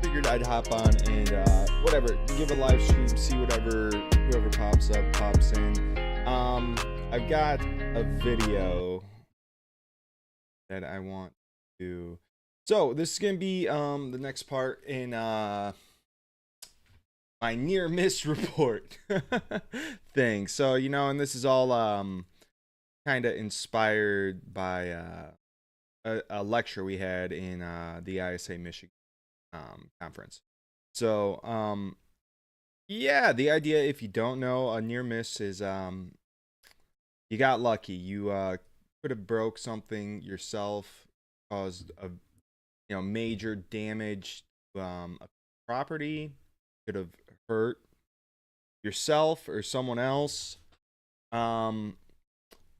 Figured I'd hop on and whatever, give a live stream, see whoever pops in. I've got a video that I want to. So this is gonna be the next part in my near miss report thing. So and this is all kind of inspired by a lecture we had in the ISA Michigan conference. So yeah, the idea, if you don't know, a near miss is you got lucky. You could have broke something yourself, caused a major damage to a property, could have hurt yourself or someone else.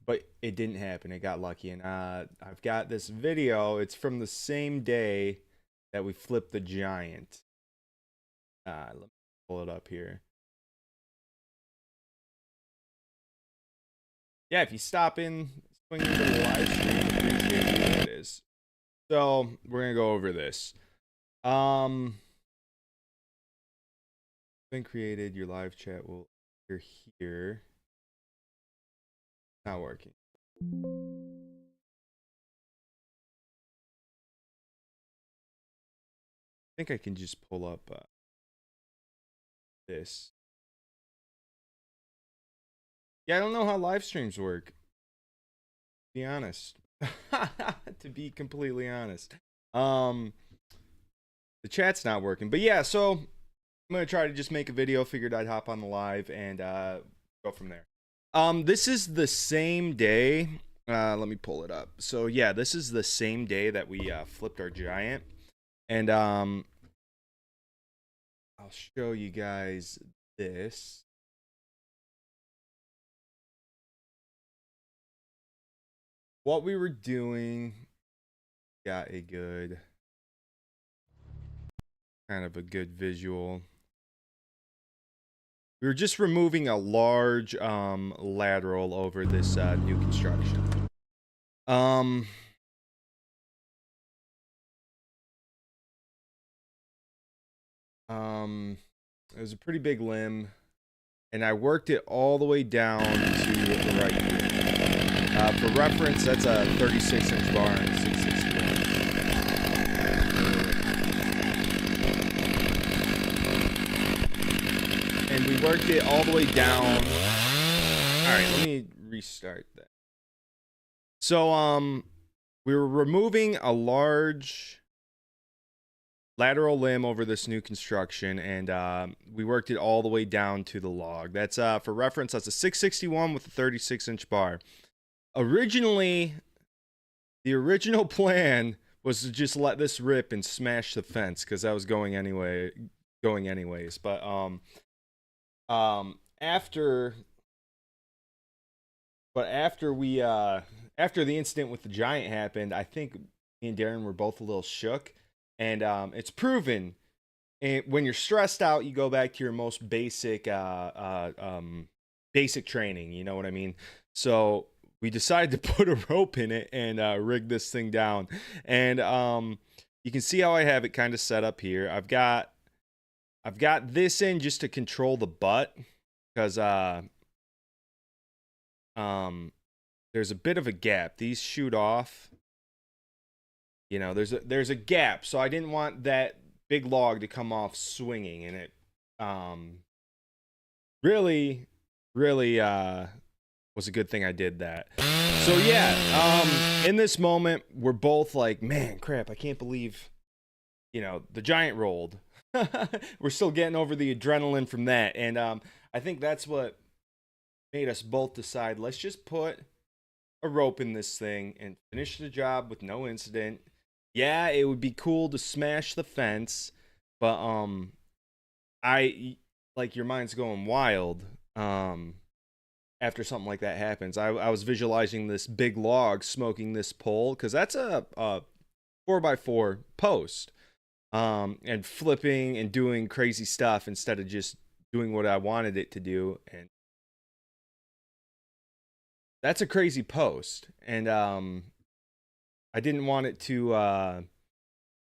But it didn't happen. It got lucky. And I've got this video. It's from the same day that we flipped the Giant. Let me pull it up here. Yeah, if you stop in, swing into the live stream, appreciate what it is. So we're gonna go over this. Been created. Your live chat will appear here. Not working. I think I can just pull up this. Yeah, I don't know how live streams work. To be honest. To be completely honest. The chat's not working. But yeah, so I'm gonna try to just make a video. Figured I'd hop on the live and go from there. This is the same day. Let me pull it up. So yeah, this is the same day that we flipped our Giant. And I'll show you guys this. What we were doing, got a good, kind of a good visual. We were just removing a large lateral over this new construction. It was a pretty big limb, and I worked it all the way down to the right here. For reference, that's a 36-inch bar and 660. And we worked it all the way down. All right, let me restart that. So we were removing a large lateral limb over this new construction, and we worked it all the way down to the log. That's for reference, that's a 661 with a 36-inch bar. Originally, the original plan was to just let this rip and smash the fence because I was going anyways. But after the incident with the Giant happened, I think me and Darren were both a little shook, and it's proven. And when you're stressed out, you go back to your most basic basic training. You know what I mean? So we decided to put a rope in it and rig this thing down. And you can see how I have it kind of set up here. I've got this in just to control the butt, because there's a bit of a gap. These shoot off. There's a gap, so I didn't want that big log to come off swinging, and it really was a good thing I did that. So yeah, in this moment, we're both like, man, crap, I can't believe, the Giant rolled. We're still getting over the adrenaline from that. And I think that's what made us both decide, let's just put a rope in this thing and finish the job with no incident. Yeah, it would be cool to smash the fence, but your mind's going wild. After something like that happens, I was visualizing this big log smoking this pole, because that's a 4x4 post, and flipping and doing crazy stuff instead of just doing what I wanted it to do. And that's a crazy post, and I didn't want it to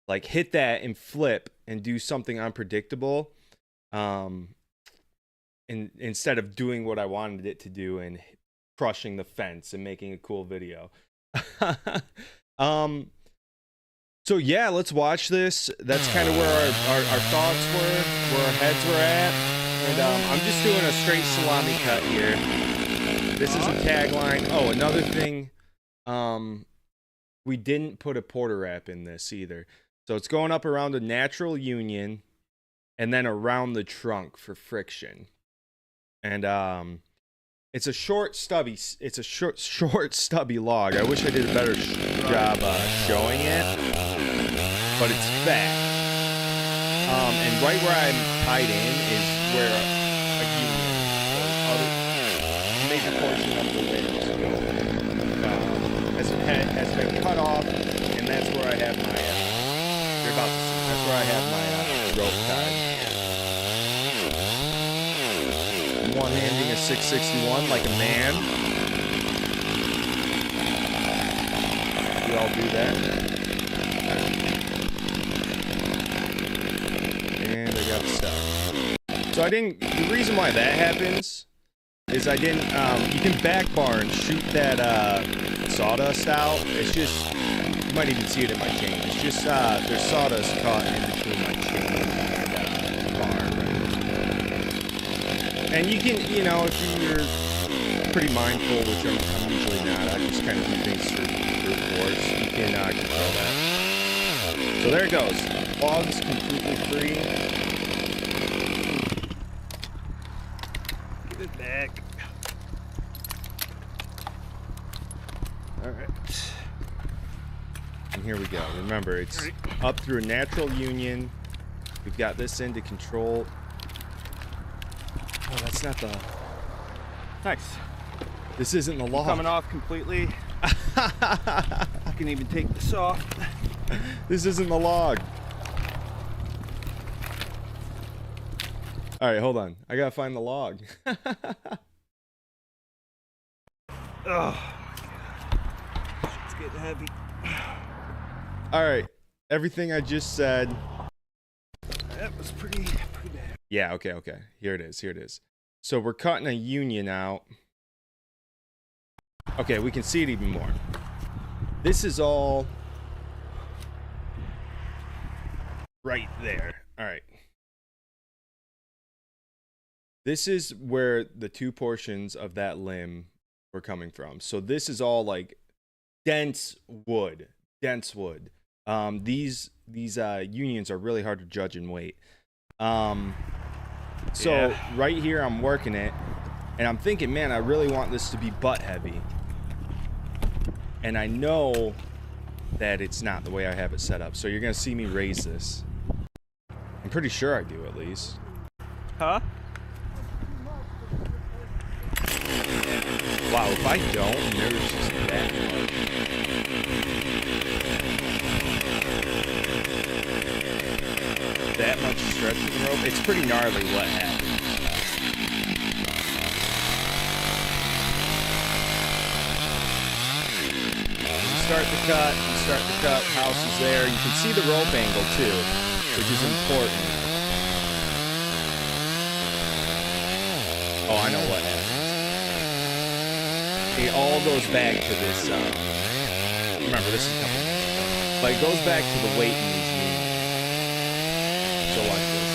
like hit that and flip and do something unpredictable, instead of doing what I wanted it to do and crushing the fence and making a cool video. So yeah, let's watch this. That's kind of where our thoughts were, where our heads were at. And I'm just doing a straight salami cut here. This is a tagline. Oh, another thing, we didn't put a porter wrap in this either. So it's going up around the natural union and then around the trunk for friction. And it's a short stubby log. I wish I did a better job showing it, but it's fat. And right where I'm tied in is where a union or other major portion of the limbs has been cut off, and that's where I have my you're about to see. That's where I have my rope tied. One-handing a 661 like a man. We all do that. And I got stuck. So I didn't, the reason why that happens is I didn't, you can back bar and shoot that sawdust out. It's just, you might even see it in my chain. It's just, there's sawdust caught in between my chain and bar. And you can, you know, if you're pretty mindful, which I'm usually not, I just kind of do things through force, you can control that. So there it goes. Log's completely free. Get it back. Alright. And here we go. Remember, it's up through a natural union. We've got this in to control. Oh, that's not the... Nice. This isn't the log. Coming off completely. You can even take this off. This isn't the log. Alright, hold on. I gotta find the log. Oh, it's getting heavy. Alright. Everything I just said. That was pretty bad. Yeah, okay. Here it is. So we're cutting a union out. Okay, we can see it even more. This is all right there. All right. This is where the two portions of that limb were coming from. So this is all like dense wood. These unions are really hard to judge in weight. So yeah. Right here I'm working it, and I'm thinking, man, I really want this to be butt heavy. And I know that it's not the way I have it set up. So you're gonna see me raise this. I'm pretty sure I do, at least. Huh? Wow, if I don't, there's just that much. That much stretch of the rope. It's pretty gnarly what happens. Start the cut, house is there. You can see the rope angle too, which is important. Oh, I know what happens. It all goes back to this, remember this is a couple minutes ago, but it goes back to the weight in these unions. So watch this.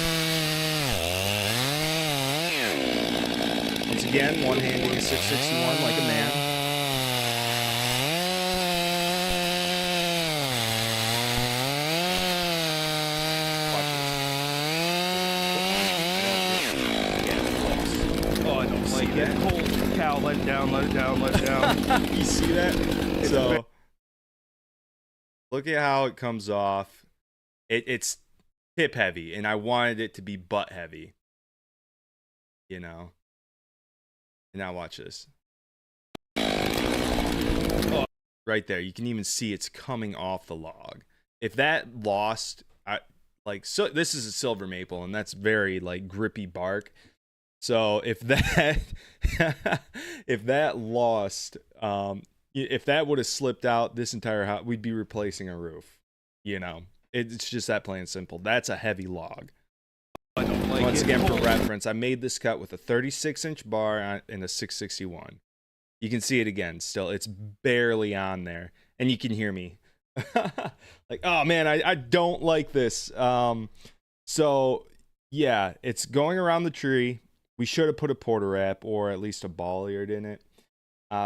Once again, one-handing a 661 like a man. Holy cow, let it down. You see that? So, look at how it comes off. It's hip heavy, and I wanted it to be butt heavy. You know? And now watch this. Oh, right there. You can even see it's coming off the log. If that lost, so this is a silver maple, and that's very, like, grippy bark. So if that if that lost, if that would have slipped out this entire house, we'd be replacing a roof, you know. It's just that plain and simple. That's a heavy log. I don't like Once it. again, for reference, I made this cut with a 36-inch bar and a 661. You can see it again. Still, it's barely on there, and you can hear me. Like, oh man, I don't like this. So yeah, it's going around the tree. We should have put a porter wrap or at least a ball-eared in it.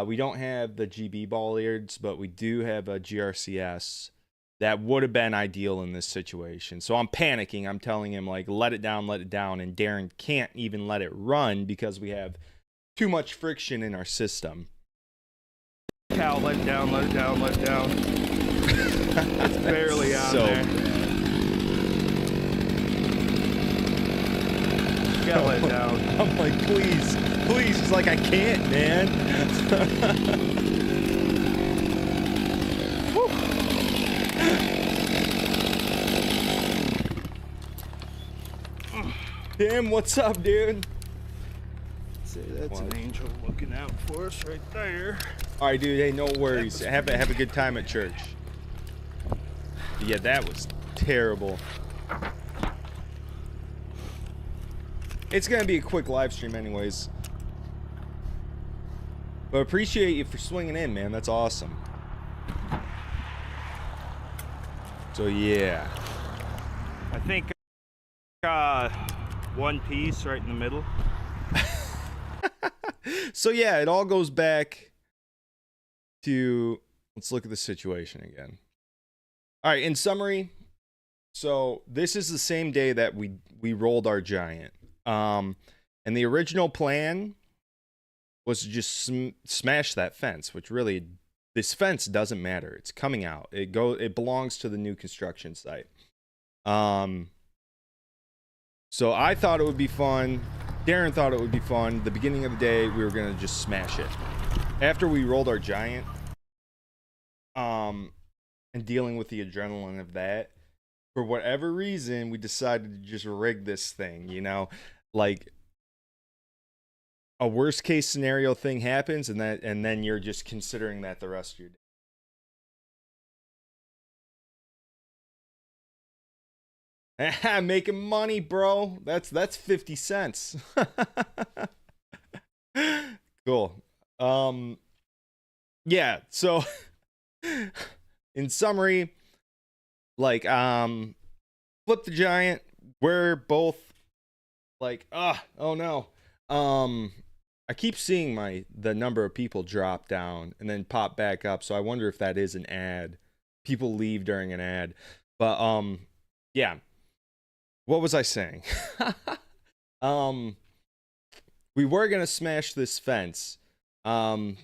We don't have the GB ball-eareds, but we do have a GRCS. That would have been ideal in this situation. So I'm panicking. I'm telling him, like, let it down. And Darren can't even let it run because we have too much friction in our system. Cal, let it down. It's barely on So there. You gotta let it down. I'm like, please. He's like, I can't, man. Tim, what's up, dude? See, that's an angel looking out for us right there. All right, dude. Hey, no worries. Have a good time at church. Yeah, that was terrible. It's gonna be a quick live stream, anyways. But appreciate you for swinging in, man. That's awesome. So yeah. I think one piece right in the middle. So yeah, it all goes back to, let's look at the situation again. All right, in summary, so this is the same day that we rolled our giant. And the original plan was to just smash that fence, which really, this fence doesn't matter. It's coming out. It belongs to the new construction site. So I thought it would be fun. Darren thought it would be fun. The beginning of the day, we were going to just smash it. After we rolled our giant, and dealing with the adrenaline of that, for whatever reason, we decided to just rig this thing, you know? Like, a worst case scenario thing happens, and then you're just considering that the rest of your day. Making money, bro. That's 50 cents. Cool. Yeah, so in summary, like, flip the giant. We're both like, oh no. I keep seeing the number of people drop down and then pop back up, so I wonder if that is an ad. People leave during an ad. But yeah. What was I saying? We were gonna smash this fence. And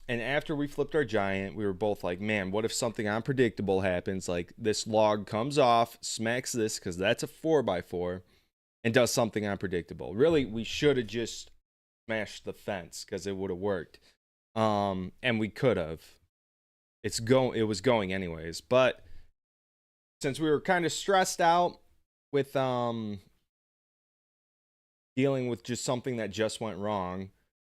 after we flipped our giant, we were both like, man, what if something unpredictable happens? Like, this log comes off, smacks this, because that's a 4x4, and does something unpredictable. Really, we should have just smashed the fence, because it would have worked. And we could have. It was going anyways. But since we were kind of stressed out with dealing with just something that just went wrong,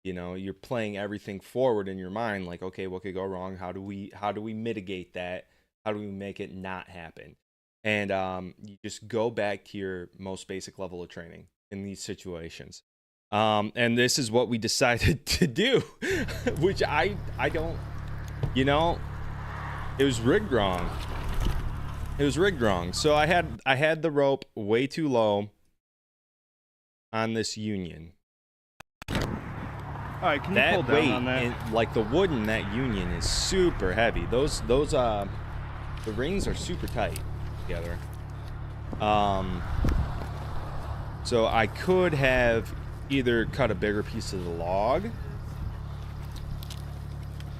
you know, you're playing everything forward in your mind, like, okay, what could go wrong? How do we mitigate that? How do we make it not happen? And you just go back to your most basic level of training in these situations. And this is what we decided to do, which I don't, you know, it was rigged wrong. So I had the rope way too low on this union. All right, can you pull down on that? Like, the wood in that union is super heavy. Those the rings are super tight together. So I could have either cut a bigger piece of the log,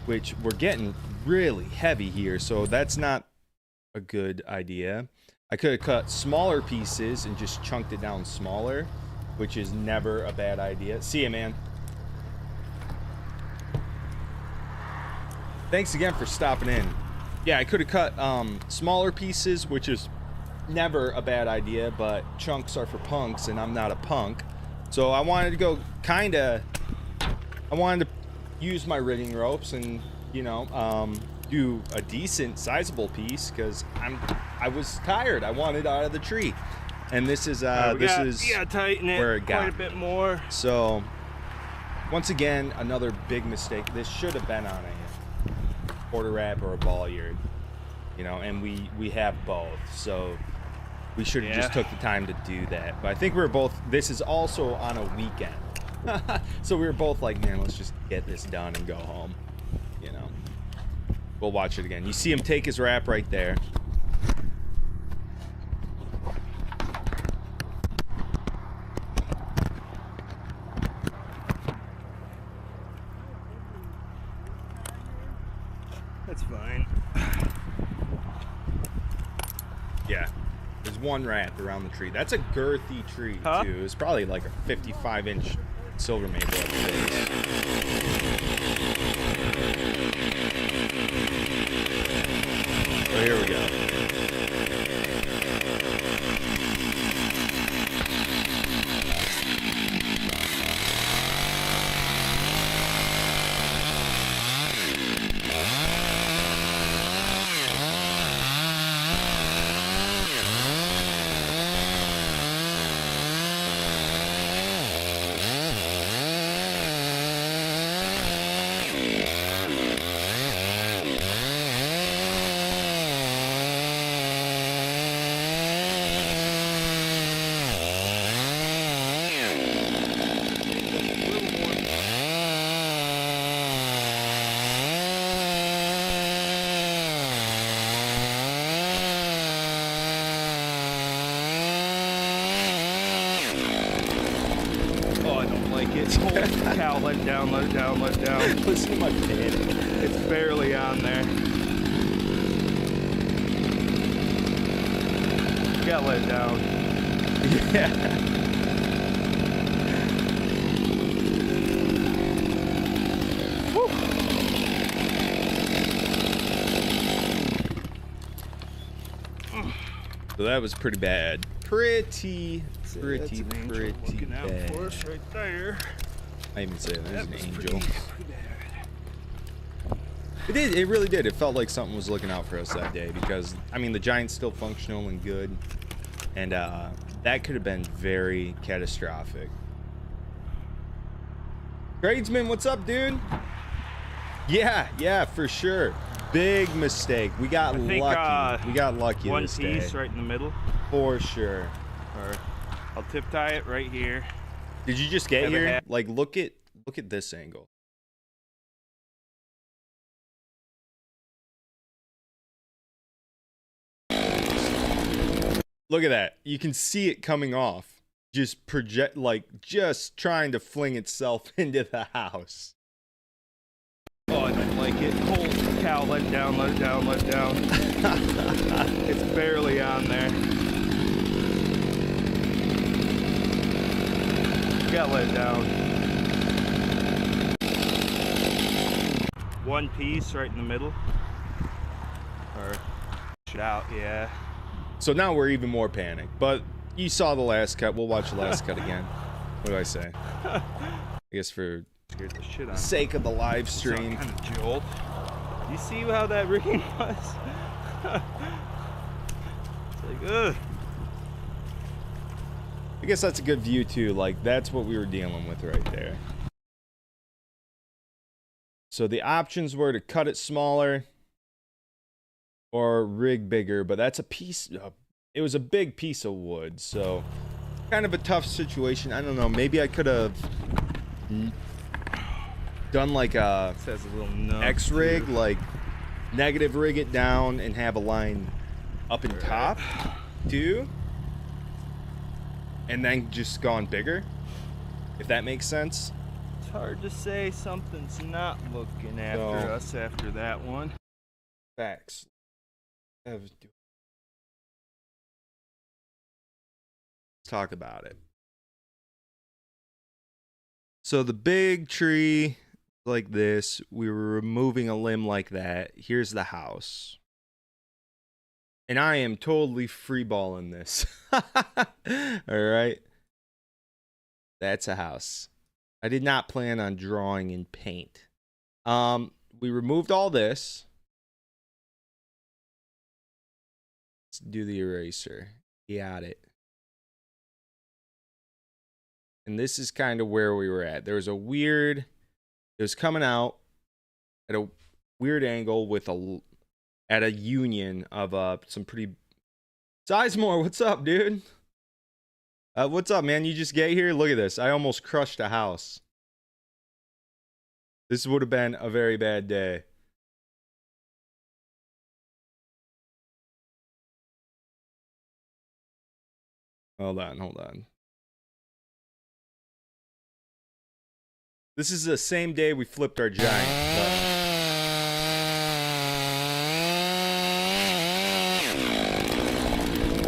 which we're getting really heavy here, so that's not a good idea. I could have cut smaller pieces and just chunked it down smaller, which is never a bad idea. See ya, man. Thanks again for stopping in. Yeah, I could have cut smaller pieces, which is never a bad idea, but chunks are for punks, and I'm not a punk. So I wanted to go I wanted to use my rigging ropes and, you know, do a decent sizable piece, because I was tired. I wanted out of the tree. And this is tighten it where it got quite a bit more. So once again, another big mistake. This should have been on a quarter wrap or a ball yard, you know, and we have both. So we should have just took the time to do that. But I think we were both, this is also on a weekend. So we were both like, man, let's just get this done and go home, you know. We'll watch it again. You see him take his wrap right there. That's fine. Yeah. There's one wrap around the tree. That's a girthy tree, too. It's probably like a 55-inch silver maple at the base. So here we go. Cow, let it down, let it down, let it down. Listen to my panic. It's barely on there. You gotta let it down. Yeah. So that was pretty bad. Pretty looking out bad. for us right there. I even say there's an angel. Pretty bad. It did. It really did. It felt like something was looking out for us that day because, I mean, the Giant's still functional and good. And that could have been very catastrophic. Tradesman, what's up, dude? Yeah, for sure. Big mistake. We got lucky. We got lucky one this piece day. right in the middle. For sure. Or I'll tip tie it right here. Did you just get here? Like, look at this angle. Look at that. You can see it coming off. Just just trying to fling itself into the house. Oh, I don't like it. Holy cow, let it down, let it down, let it down. It's barely on there. You gotta let it down. One piece right in the middle. Or push it out, yeah. So now we're even more panicked. But you saw the last cut. We'll watch the last cut again. What do I say? I guess for Scared the shit out the sake of the live stream. Kind of jolt. You see how that rigging was? It's like, ugh. I guess that's a good view too. Like, that's what we were dealing with right there. So the options were to cut it smaller or rig bigger, but that's a piece. It was a big piece of wood, so kind of a tough situation. I don't know. Maybe I could have done like a Says a little X rig, like negative rig it down and have a line up and top too, and then just gone bigger, if that makes sense. It's hard to say. Something's not looking after us after that one. Facts. Let's talk about it. So the big tree like this, we were removing a limb like that. Here's the house. And I am totally freeballing this. All right. That's a house. I did not plan on drawing in paint. We removed all this. Let's do the eraser. Got it. And this is kind of where we were at. There was a weird, it was coming out at a weird angle with at a union of some pretty. Sizemore, what's up, dude? What's up, man? You just get here? Look at this. I almost crushed a house. This would have been a very bad day. Hold on. This is the same day we flipped our giant.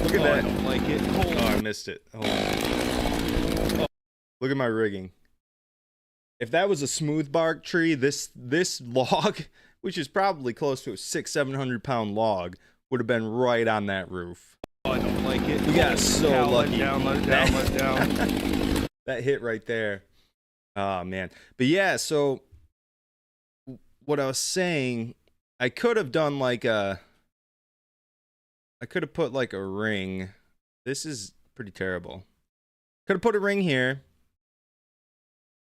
Look at that. I don't like it. Oh, I missed it. Hold on. Oh, look at my rigging. If that was a smooth bark tree, this log, which is probably close to a 600-700 pound log, would have been right on that roof. Oh, I don't like it. We got so Cal, lucky. Let it down. That hit right there. Oh, man. But yeah, so what I was saying, I could have done like I could have put like a ring. This is pretty terrible. Could have put a ring here.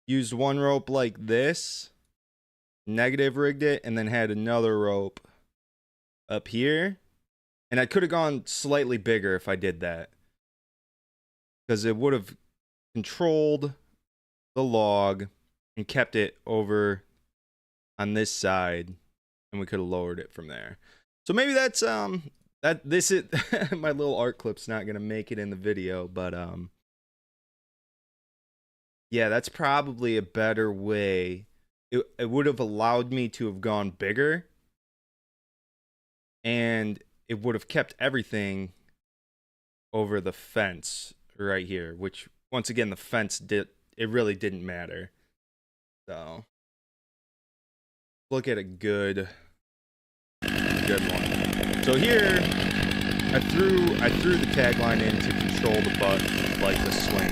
Used one rope like this. Negative rigged it. And then had another rope up here. And I could have gone slightly bigger if I did that. Because it would have controlled the log and kept it over on this side. And we could have lowered it from there. So maybe that's this is my little art clip's not gonna make it in the video, but yeah, that's probably a better way. It would have allowed me to have gone bigger, and it would have kept everything over the fence right here, which once again the fence it really didn't matter. So look at a good one. So here, I threw the tagline in to control the butt like the swing.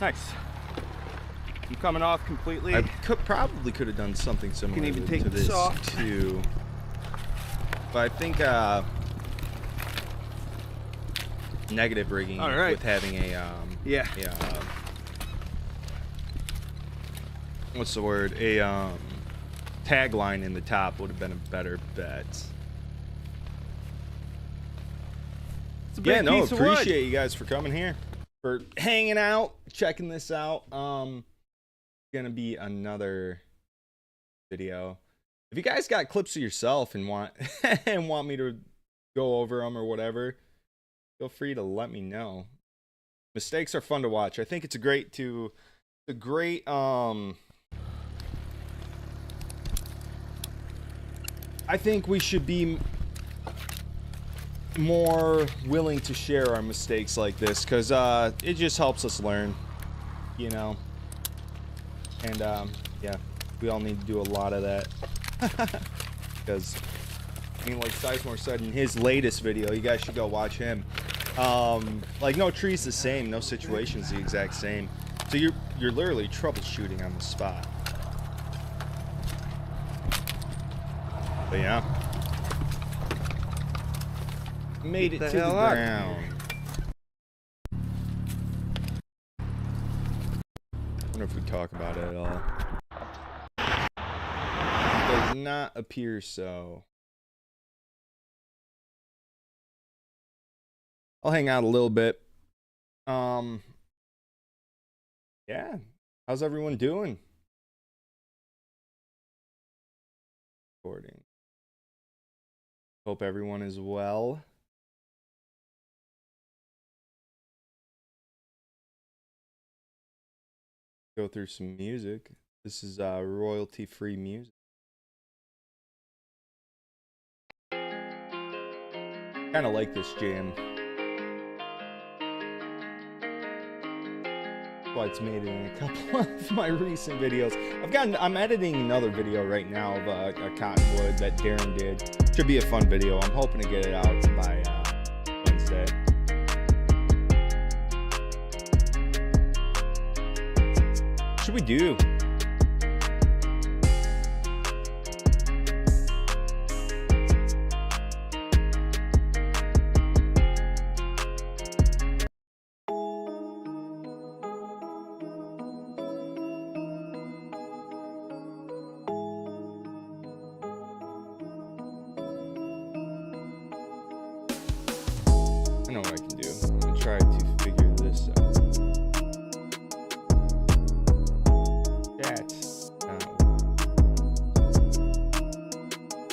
Nice. I'm coming off completely. I probably could have done something similar You can even take to this this off. too. But I think negative rigging All right. with having what's the word? A tagline in the top would have been a better bet. It's a big Yeah, no, piece of wood. appreciate you guys for coming here, for hanging out, checking this out. Gonna be another video. If you guys got clips of yourself and want me to go over them or whatever, feel free to let me know. Mistakes are fun to watch. I think it's I think we should be more willing to share our mistakes like this, because it just helps us learn, you know. And yeah, we all need to do a lot of that. Because I mean, like Sizemore said in his latest video, you guys should go watch him. Like, no tree's the same, no situation's the exact same. So you're literally troubleshooting on the spot. But yeah, made it to the ground. I wonder if we talk about it at all. Does not appear so. I'll hang out a little bit. Yeah. How's everyone doing? Recording. Hope everyone is well. Go through some music. This is royalty-free music. Kind of like this jam. That's why it's made it in a couple of my recent videos. I'm editing another video right now of a cottonwood that Darren did. Should be a fun video. I'm hoping to get it out by Wednesday. should we do? I know what I can do. I'm gonna try to figure this out. Chat.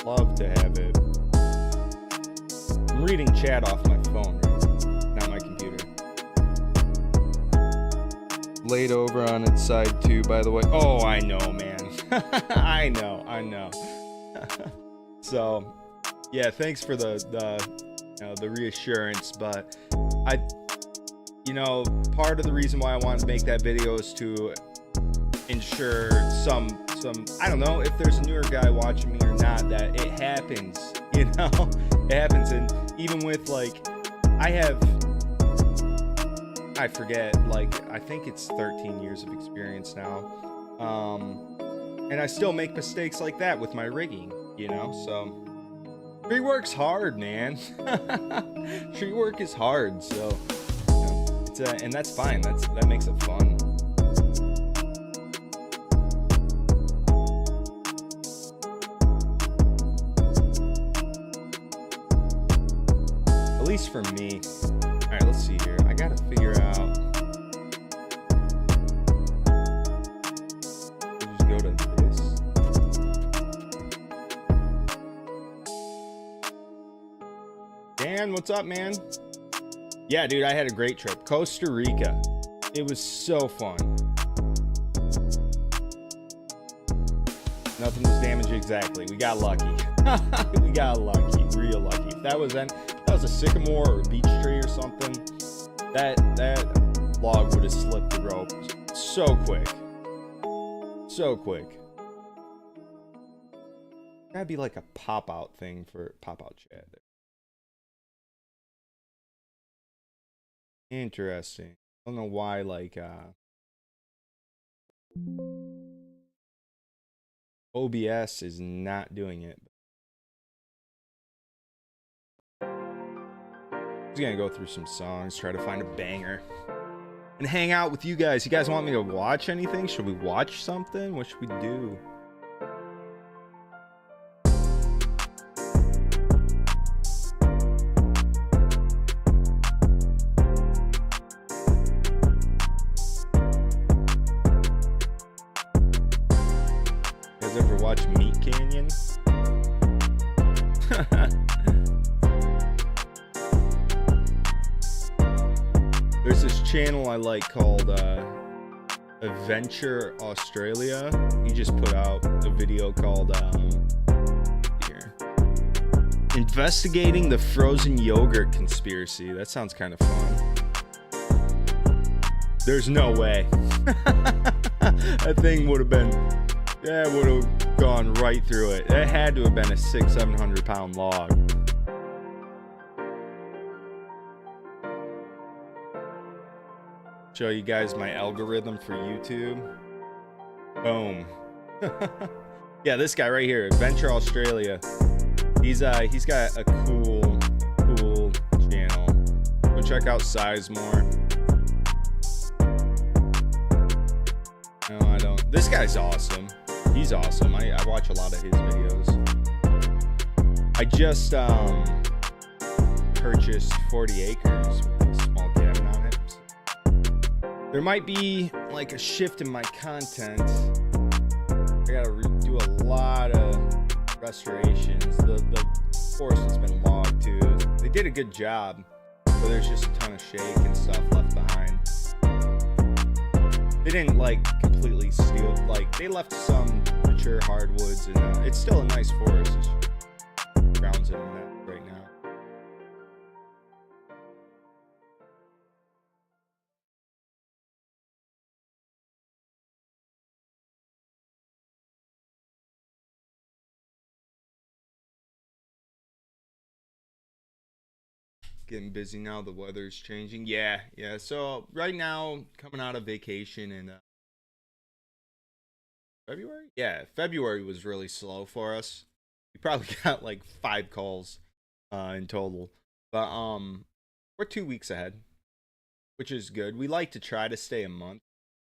Love to have it. I'm reading chat off my phone, right? Not my computer. Laid over on its side too, by the way. Oh, I know, man. I know. So, yeah, thanks for the reassurance, but part of the reason why I wanted to make that video is to ensure some I don't know if there's a newer guy watching me or not, that it happens, it happens. And even with I forget, I think it's 13 years of experience now, and I still make mistakes like that with my rigging, so tree work's hard, man. Tree work is hard, so it's and that's fine. That makes it fun. At least for me. All right, let's see here. I gotta figure out. Just go to this. Dan, what's up, man? Yeah, dude, I had a great trip. Costa Rica. It was so fun. Nothing was damaged exactly. We got lucky. We got lucky, real lucky. If that was a sycamore or a beech tree or something, that log would have slipped the rope so quick. So quick. That'd be like a pop-out thing for pop-out chat there. Interesting. I don't know why, OBS is not doing it. I'm just gonna go through some songs, try to find a banger, and hang out with you guys. You guys want me to watch anything? Should we watch something? What should we do? Watch Meat Canyon. There's this channel I like called Adventure Australia. He just put out a video called here, Investigating the Frozen Yogurt Conspiracy. That sounds kind of fun. There's no way. That thing would have been, that would have gone right through it. It had to have been a 600-700 pound log. Show you guys my algorithm for YouTube. Boom. Yeah, this guy right here, Adventure Australia. He's got a cool channel. Go check out Sizemore. No, I don't. This guy's awesome. He's awesome. I watch a lot of his videos. I just purchased 40 acres with a small cabin on it. There might be like a shift in my content. I gotta do a lot of restorations. The forest has been logged too. They did a good job, but there's just a ton of shake and stuff left behind. They didn't completely steal, they left some mature hardwoods, and it's still a nice forest. It's grounds in that right now. Getting busy now. The weather's changing. Yeah. So right now, coming out of vacation, and February? Yeah, February was really slow for us. We probably got like 5 calls in total. But we're 2 weeks ahead, which is good. We like to try to stay a month,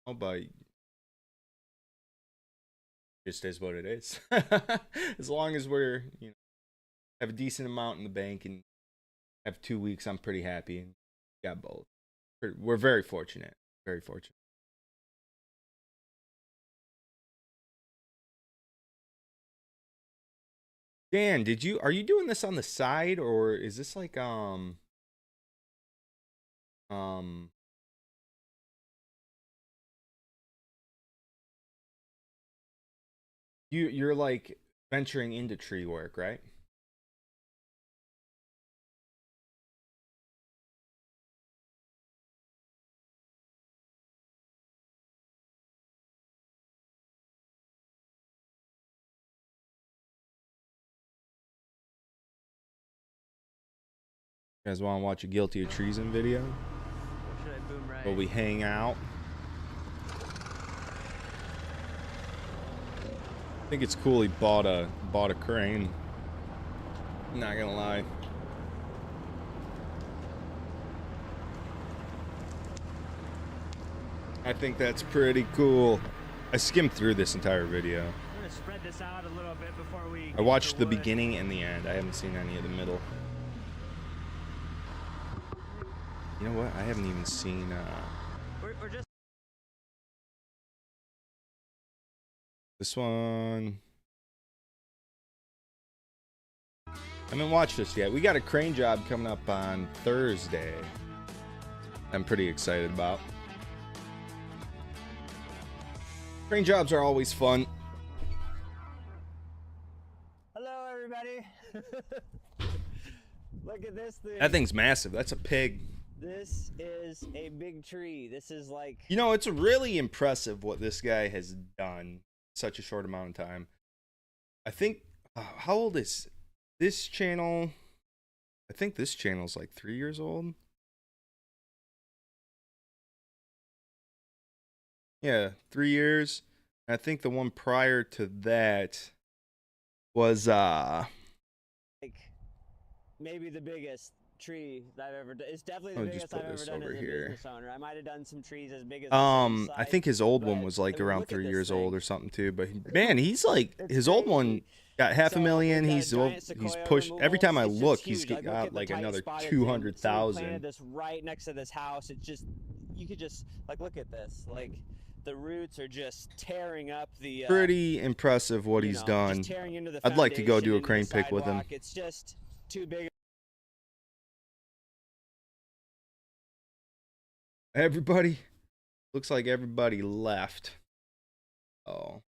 but just is what it is. As long as we're, have a decent amount in the bank and have 2 weeks, I'm pretty happy. And got both. We're very fortunate. Very fortunate. Dan, are you doing this on the side, or is this like um you're like venturing into tree work, right? You guys want to watch a Guilty of Treason video? Or should I boom right? While we hang out. I think it's cool he bought a crane. Not gonna lie. I think that's pretty cool. I skimmed through this entire video. I'm gonna spread this out a little bit before we. I watched the beginning and the end. I haven't seen any of the middle. You know what? I haven't even seen. We're just. This one. I haven't watched this yet. We got a crane job coming up on Thursday. I'm pretty excited about. Crane jobs are always fun. Hello, everybody. Look at this thing. That thing's massive. That's a pig. This is a big tree. This is like. It's really impressive what this guy has done in such a short amount of time. I think, how old is this channel? I think this channel's like 3 years old. Yeah, 3 years. I think the one prior to that was like maybe the biggest tree that I've ever done. It's definitely the biggest I've ever done as a business owner. I might have done some trees as big as I think his old one was like around 3 years old or something too. But man, he's like his old one got $500,000. He's pushed every time I look, he's got like another 200,000. This right next to this house. It's just you could just like look at this like. The roots are just tearing up the. Pretty impressive what he's done. I'd like to go do a crane pick with him. It's just too big. Everybody, looks like everybody left. Oh.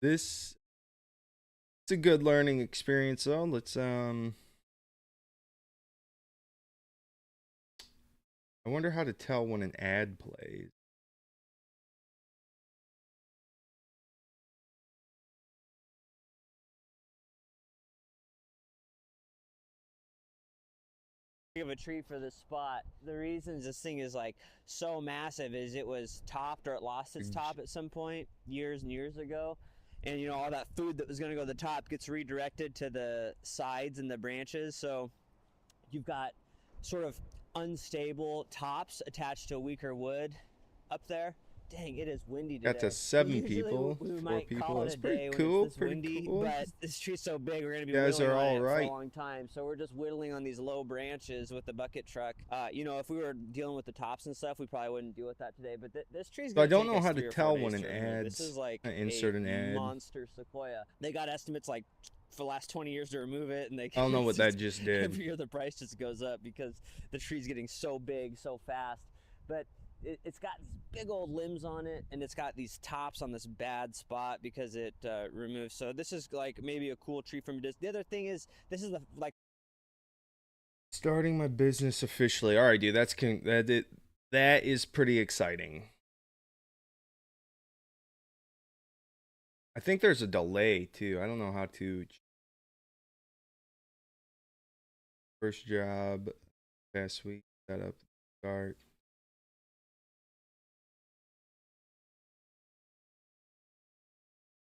It's a good learning experience though. Let's I wonder how to tell when an ad plays. Of a tree for this spot. The reasons this thing is like so massive is it was topped or it lost its top at some point years and years ago. And all that food that was going to go to the top gets redirected to the sides and the branches. So you've got sort of unstable tops attached to weaker wood up there. Dang, it is windy today. Got to 7 people, 4 people. That's pretty cool. Pretty cool. But this tree's so big, we're gonna be whittling on all it right. for a long time. So we're just whittling on these low branches with the bucket truck. If we were dealing with the tops and stuff, we probably wouldn't deal with that today. But this tree's gonna. I don't know how to tell when an ad. This is like insert an ad. Monster sequoia. They got estimates like for the last 20 years to remove it, and they. I don't know what that just did. Every year the price just goes up because the tree's getting so big so fast, but. It's got these big old limbs on it, and it's got these tops on this bad spot because it removes. So this is like maybe a cool tree from a distance. The other thing is this is the like starting my business officially. All right, dude, that is pretty exciting. I think there's a delay too. I don't know how to. First job, past week setup. start.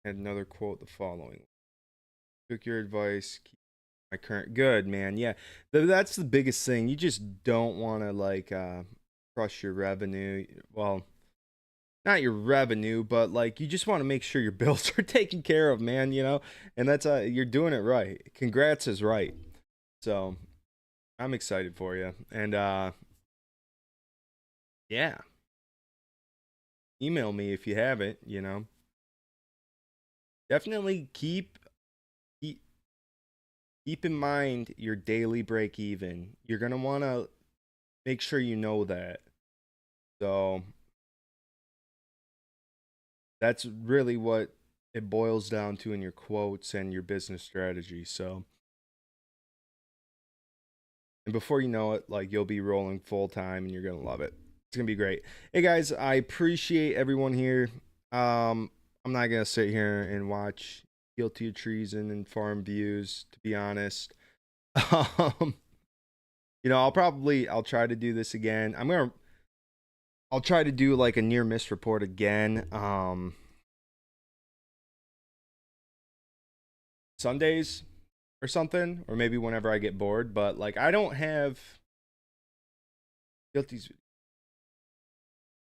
Had another quote the following. Took your advice, keep my current good, man. Yeah. That's the biggest thing. You just don't want to like crush your revenue. Well, not your revenue, but like you just want to make sure your bills are taken care of, man, you know? And that's you're doing it right. Congrats is right. So, I'm excited for you. And yeah. Email me if you haven't, you know. Definitely keep in mind your daily break even. You're going to want to make sure you know that. So that's really what it boils down to in your quotes and your business strategy. So, and before you know it, like you'll be rolling full time and you're going to love it. It's going to be great. Hey guys, I appreciate everyone here. I'm not going to sit here and watch Guilty of Treason and Farm Views, to be honest. You know, I'll try to do this again. I'll try to do like a near miss report again. Sundays or something, or maybe whenever I get bored, but like I don't have Guilty's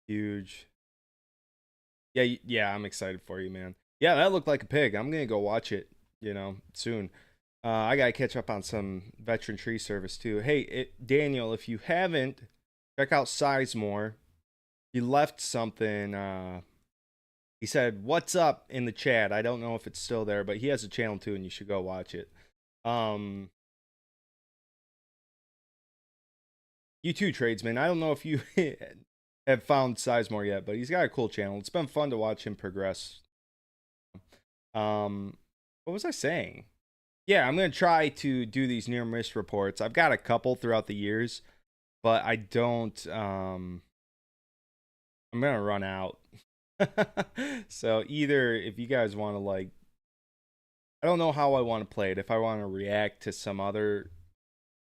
huge. Yeah, I'm excited for you, man. Yeah, that looked like a pig. I'm gonna go watch it, you know, soon. I gotta catch up on some Veteran Tree Service too. Hey, Daniel, if you haven't, check out Sizemore. He left something. He said, "What's up?" in the chat. I don't know if it's still there, but he has a channel too, and you should go watch it. You too, tradesman. I don't know if you have found Sizemore yet, but he's got a cool channel. It's been fun to watch him progress. What was I saying? Yeah, I'm gonna try to do these near miss reports. I've got a couple throughout the years, but I don't. I'm gonna run out. So either if you guys want to like, I don't know how I want to play it. If I want to react to some other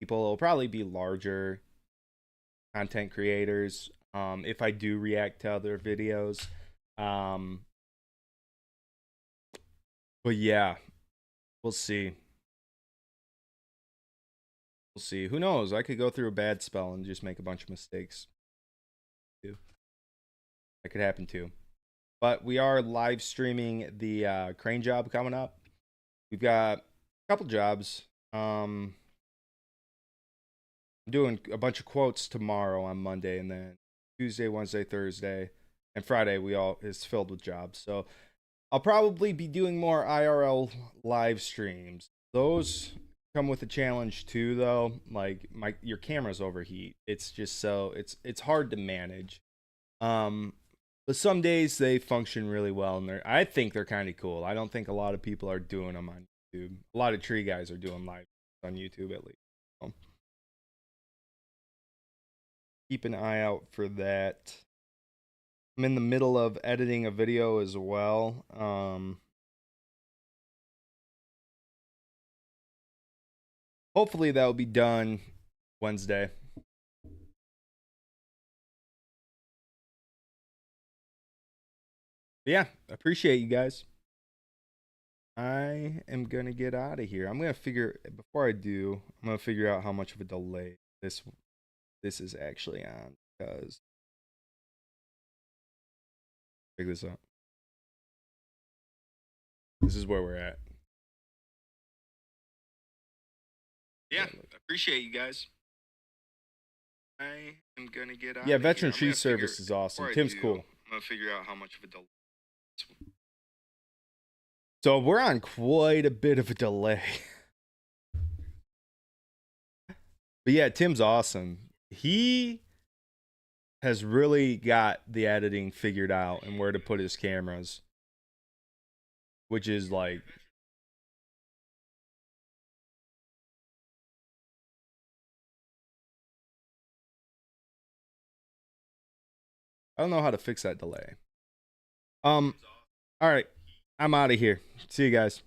people, it'll probably be larger content creators. If I do react to other videos, but yeah, we'll see. We'll see. Who knows? I could go through a bad spell and just make a bunch of mistakes. That could happen too. But we are live streaming the crane job coming up. We've got a couple jobs. I'm doing a bunch of quotes tomorrow on Monday, and then Tuesday, Wednesday, Thursday, and Friday is filled with jobs. So I'll probably be doing more IRL live streams. Those come with a challenge too, though. Like your cameras overheat. It's just it's hard to manage. But some days they function really well, and I think they're kind of cool. I don't think a lot of people are doing them on YouTube. A lot of tree guys are doing live on YouTube at least. So keep an eye out for that. I'm in the middle of editing a video as well. Hopefully that will be done Wednesday. But yeah, appreciate you guys. I am gonna get out of here. Before I do, I'm gonna figure out how much of a delay this is actually on, because figure this out. This is where we're at. Yeah, appreciate you guys. I am gonna get out. Yeah, Veteran Tree Service is awesome. Tim's cool. I'm gonna figure out how much of a delay. So we're on quite a bit of a delay. But yeah, Tim's awesome. He has really got the editing figured out and where to put his cameras, which is like, I don't know how to fix that delay. All right, I'm out of here. See you guys.